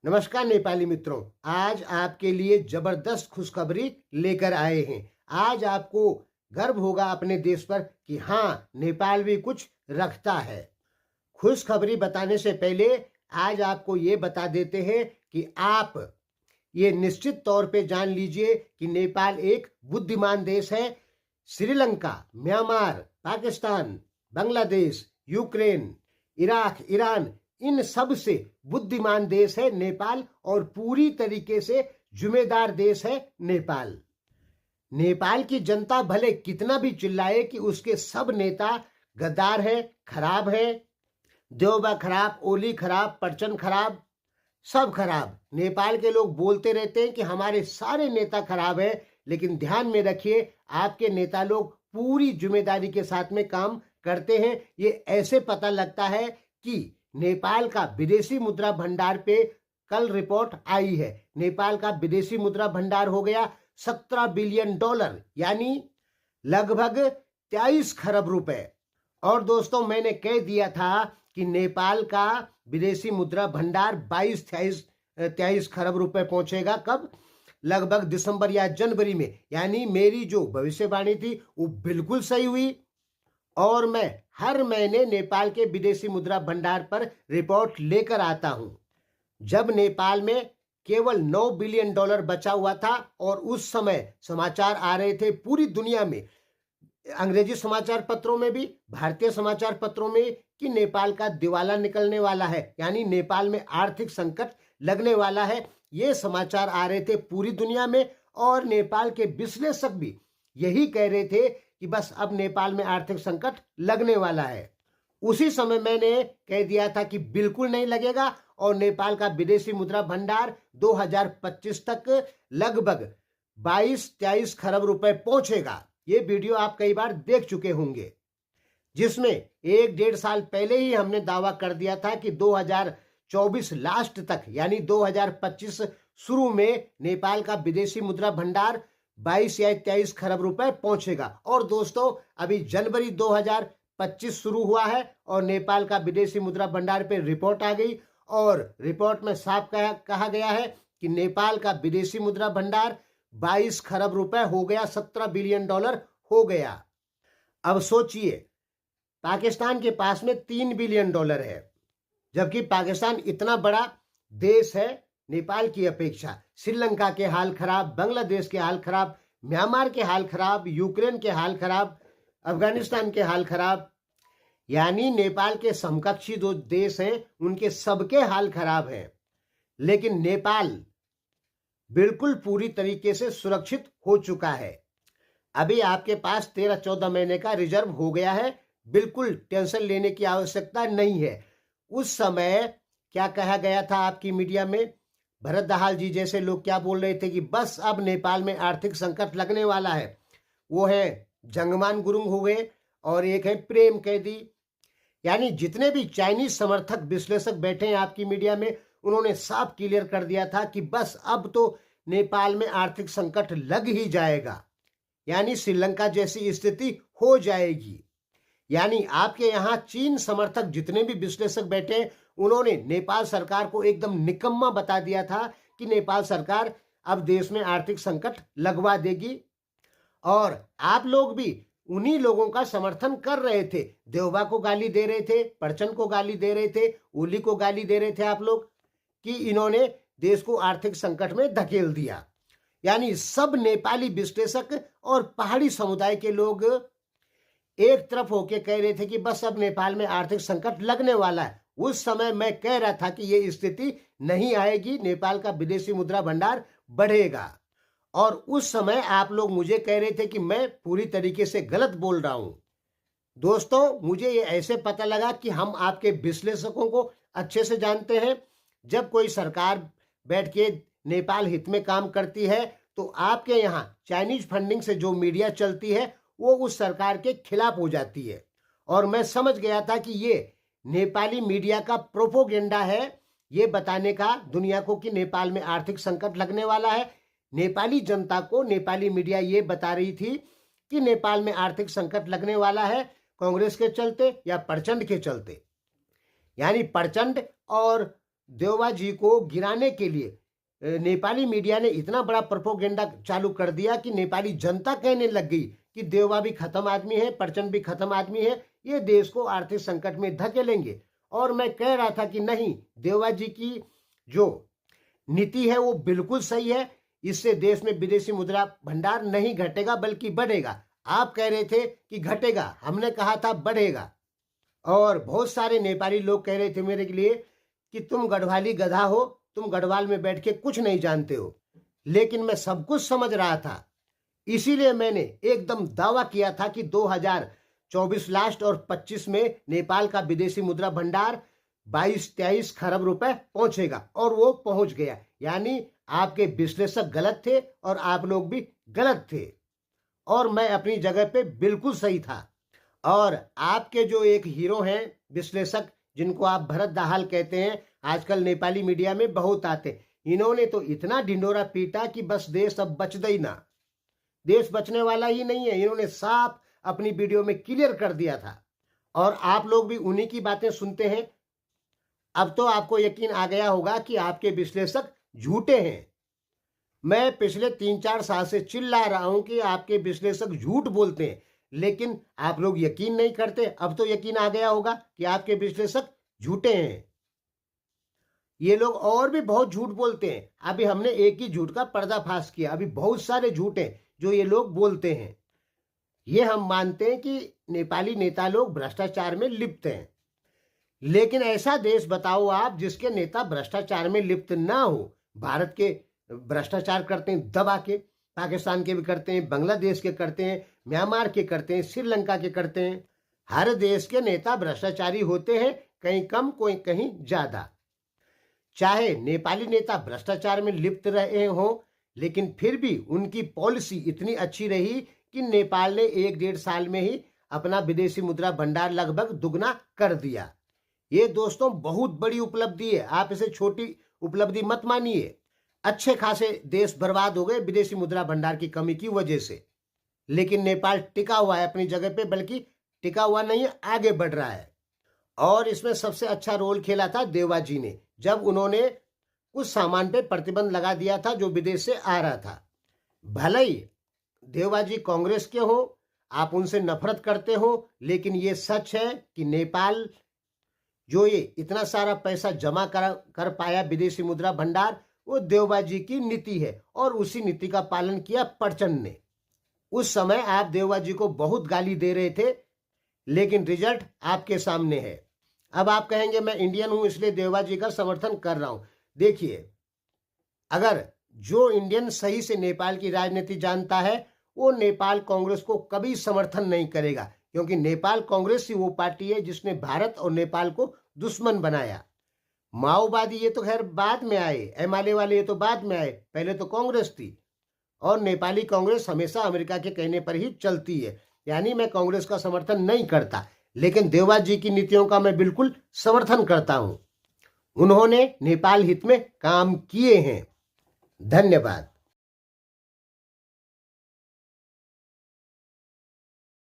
नमस्कार नेपाली मित्रों, आज आपके लिए जबरदस्त खुशखबरी लेकर आए हैं। आज आपको गर्व होगा अपने देश पर कि हाँ, नेपाल भी कुछ रखता है। खुशखबरी बताने से पहले आज आपको ये बता देते हैं कि आप ये निश्चित तौर पे जान लीजिए कि नेपाल एक बुद्धिमान देश है। Sri Lanka, Myanmar, Pakistan, Bangladesh, Ukraine, Iraq, Iran, इन सब से बुद्धिमान देश है नेपाल और पूरी तरीके से जिम्मेदार देश है नेपाल। नेपाल की जनता भले कितना भी चिल्लाए कि उसके सब नेता गद्दार है, खराब है, देवबा खराब, ओली खराब, प्रचंड खराब, सब खराब। नेपाल के लोग बोलते रहते हैं कि हमारे सारे नेता खराब है, लेकिन ध्यान में रखिए आपके नेता लोग पूरी जिम्मेदारी के साथ में काम करते हैं। ये ऐसे पता लगता है कि नेपाल का विदेशी मुद्रा भंडार पे कल रिपोर्ट आई है। नेपाल का विदेशी मुद्रा भंडार हो गया 17 बिलियन डॉलर, यानी लगभग 23 खरब रुपए। और दोस्तों, मैंने कह दिया था कि नेपाल का विदेशी मुद्रा भंडार 22-23 खरब रुपए पहुंचेगा। कब? लगभग दिसंबर या जनवरी में। यानी मेरी जो भविष्यवाणी थी वो बिल्कुल सही हुई। और मैं हर महीने नेपाल के विदेशी मुद्रा भंडार पर रिपोर्ट लेकर आता हूं। जब नेपाल में केवल 9 बिलियन डॉलर बचा हुआ था और उस समय समाचार आ रहे थे पूरी दुनिया में, अंग्रेजी समाचार पत्रों में भी, भारतीय समाचार पत्रों में, कि नेपाल का दिवाला निकलने वाला है, यानी नेपाल में आर्थिक संकट लगने वाला है। ये समाचार आ रहे थे पूरी दुनिया में और नेपाल के विश्लेषक भी यही कह रहे थे कि बस अब नेपाल में आर्थिक संकट लगने वाला है। उसी समय मैंने कह दिया था कि बिल्कुल नहीं लगेगा और नेपाल का विदेशी मुद्रा भंडार 2025 तक लगभग 22-23 खरब रुपए पहुंचेगा। ये वीडियो आप कई बार देख चुके होंगे, जिसमें 1-1.5 साल पहले ही हमने दावा कर दिया था कि 2024 लास्ट तक, यानी 2025 शुरू में नेपाल का विदेशी मुद्रा भंडार 22 या 23 खरब रुपए पहुंचेगा। और दोस्तों, अभी जनवरी 2025 शुरू हुआ है और नेपाल का विदेशी मुद्रा भंडार पे रिपोर्ट आ गई और रिपोर्ट में साफ कहा गया है कि नेपाल का विदेशी मुद्रा भंडार 22 खरब रुपए हो गया, 17 बिलियन डॉलर हो गया। अब सोचिए, पाकिस्तान के पास में 3 बिलियन डॉलर है, जबकि पाकिस्तान इतना बड़ा देश है नेपाल की अपेक्षा। श्रीलंका के हाल खराब, बांग्लादेश के हाल खराब, म्यांमार के हाल खराब, यूक्रेन के हाल खराब, अफगानिस्तान के हाल खराब, यानी नेपाल के समकक्षी जो देश हैं उनके सबके हाल खराब हैं। लेकिन नेपाल बिल्कुल पूरी तरीके से सुरक्षित हो चुका है। अभी आपके पास 13-14 महीने का रिजर्व हो गया है, बिल्कुल टेंशन लेने की आवश्यकता नहीं है। उस समय क्या कहा गया था आपकी मीडिया में? भरत दाहाल जी जैसे लोग क्या बोल रहे थे कि बस अब नेपाल में आर्थिक संकट लगने वाला है। वो है जंगमान गुरुंग हो गए और एक है प्रेम कैदी। यानी जितने भी चाइनीज समर्थक विश्लेषक बैठे हैं आपकी मीडिया में, उन्होंने साफ क्लियर कर दिया था कि बस अब तो नेपाल में आर्थिक संकट लग ही जाएगा, यानी श्रीलंका जैसी स्थिति हो जाएगी। यानी आपके यहाँ चीन समर्थक जितने भी विश्लेषक बैठे, उन्होंने नेपाल सरकार को एकदम निकम्मा बता दिया था कि नेपाल सरकार अब देश में आर्थिक संकट लगवा देगी। और आप लोग भी उन्हीं लोगों का समर्थन कर रहे थे। देवबा को गाली दे रहे थे, प्रचंड को गाली दे रहे थे, ओली को गाली दे रहे थे आप लोग कि इन्होंने देश को आर्थिक संकट में धकेल दिया। यानी सब नेपाली विश्लेषक और पहाड़ी समुदाय के लोग एक तरफ होके कह रहे थे कि बस अब नेपाल में आर्थिक संकट लगने वाला है। उस समय मैं कह रहा था कि ये स्थिति नहीं आएगी, नेपाल का विदेशी मुद्रा भंडार बढ़ेगा। और उस समय आप लोग मुझे कह रहे थे कि मैं पूरी तरीके से गलत बोल रहा हूं। दोस्तों, मुझे ये ऐसे पता लगा कि हम आपके विश्लेषकों को अच्छे से जानते हैं। जब कोई सरकार बैठ के नेपाल हित में काम करती है तो आपके यहाँ चाइनीज फंडिंग से जो मीडिया चलती है वो उस सरकार के खिलाफ हो जाती है। और मैं समझ गया था कि ये नेपाली मीडिया का प्रोपोगेंडा है, ये बताने का दुनिया को कि नेपाल में आर्थिक संकट लगने वाला है। नेपाली जनता को नेपाली मीडिया ये बता रही थी कि नेपाल में आर्थिक संकट लगने वाला है, कांग्रेस के चलते या प्रचंड के चलते। यानी प्रचंड और देवबा जी को गिराने के लिए नेपाली मीडिया ने इतना बड़ा प्रोपोगेंडा चालू कर दिया कि नेपाली जनता कहने लग गई कि देवबा भी खत्म आदमी है, प्रचंड भी खत्म आदमी है, ये देश को आर्थिक संकट में धकेलेंगे। और मैं कह रहा था कि नहीं, देवबा जी की जो नीति है वो बिल्कुल सही है, इससे देश में विदेशी मुद्रा भंडार नहीं घटेगा बल्कि बढ़ेगा। आप कह रहे थे कि घटेगा, हमने कहा था बढ़ेगा। और बहुत सारे नेपाली लोग कह रहे थे मेरे लिए कि तुम गढ़वाली गधा हो, तुम गढ़वाल में बैठ के कुछ नहीं जानते हो। लेकिन मैं सब कुछ समझ रहा था, इसीलिए मैंने एकदम दावा किया था कि 2024 लास्ट और 25 में नेपाल का विदेशी मुद्रा भंडार 22-23 खरब रुपए पहुंचेगा, और वो पहुंच गया। यानी आपके विश्लेषक गलत थे और आप लोग भी गलत थे, और मैं अपनी जगह पे बिल्कुल सही था। और आपके जो एक हीरो हैं विश्लेषक, जिनको आप भरत दाहाल कहते हैं, आजकल नेपाली मीडिया में बहुत आते, इन्होंने तो इतना ढिंडोरा पीटा कि बस देश अब बच ही ना, देश बचने वाला ही नहीं है। इन्होंने साफ अपनी वीडियो में क्लियर कर दिया था, और आप लोग भी उन्हीं की बातें सुनते हैं। अब तो आपको यकीन आ गया होगा कि आपके विश्लेषक झूठे हैं। मैं पिछले 3-4 साल से चिल्ला रहा हूं कि आपके विश्लेषक झूठ बोलते हैं, लेकिन आप लोग यकीन नहीं करते। अब तो यकीन आ गया होगा कि आपके विश्लेषक झूठे हैं। ये लोग और भी बहुत झूठ बोलते हैं। अभी हमने एक ही झूठ का पर्दाफाश किया, अभी बहुत सारे झूठ हैं जो ये लोग बोलते हैं। ये हम मानते हैं कि नेपाली नेता लोग भ्रष्टाचार में लिप्त हैं, लेकिन ऐसा देश बताओ आप जिसके नेता भ्रष्टाचार में लिप्त ना हो। भारत के भ्रष्टाचार करते हैं दबा के, पाकिस्तान के भी करते हैं, बांग्लादेश के करते हैं, म्यांमार के करते हैं, श्रीलंका के करते हैं। हर देश के नेता भ्रष्टाचारी होते हैं, कहीं कम कोई कहीं ज्यादा। चाहे नेपाली नेता भ्रष्टाचार में लिप्त रहे हों, लेकिन फिर भी उनकी पॉलिसी इतनी अच्छी रही कि नेपाल ने 1-1.5 साल में ही अपना विदेशी मुद्रा भंडार लगभग दुगना कर दिया। ये दोस्तों बहुत बड़ी उपलब्धि है, आप इसे छोटी उपलब्धि मत मानिए। अच्छे खासे देश बर्बाद हो गए विदेशी मुद्रा भंडार की कमी की वजह से, लेकिन नेपाल टिका हुआ है अपनी जगह पे, बल्कि टिका हुआ नहीं है, आगे बढ़ रहा है। और इसमें सबसे अच्छा रोल खेला था देवबा जी ने, जब उन्होंने कुछ सामान पे प्रतिबंध लगा दिया था जो विदेश से आ रहा था। भले ही देवबा जी कांग्रेस के हो, आप उनसे नफरत करते हो, लेकिन ये सच है कि नेपाल जो ये इतना सारा पैसा जमा कर पाया विदेशी मुद्रा भंडार, वो देवबा जी की नीति है, और उसी नीति का पालन किया प्रचंड ने। उस समय आप देवबा जी को बहुत गाली दे रहे थे, लेकिन रिजल्ट आपके सामने है। अब आप कहेंगे मैं इंडियन हूं इसलिए देवबा जी का समर्थन कर रहा हूं। देखिए, अगर जो इंडियन सही से नेपाल की राजनीति जानता है, वो नेपाल कांग्रेस को कभी समर्थन नहीं करेगा, क्योंकि नेपाल कांग्रेस ही वो पार्टी है जिसने भारत और नेपाल को दुश्मन बनाया। माओवादी ये तो खैर बाद में आए, एमआलए वाले ये तो बाद में आए, पहले तो कांग्रेस थी। और नेपाली कांग्रेस हमेशा अमेरिका के कहने पर ही चलती है। यानी मैं कांग्रेस का समर्थन नहीं करता, लेकिन देवबा जी की नीतियों का मैं बिल्कुल समर्थन करता हूं। उन्होंने नेपाल हित में काम किए हैं। धन्यवाद।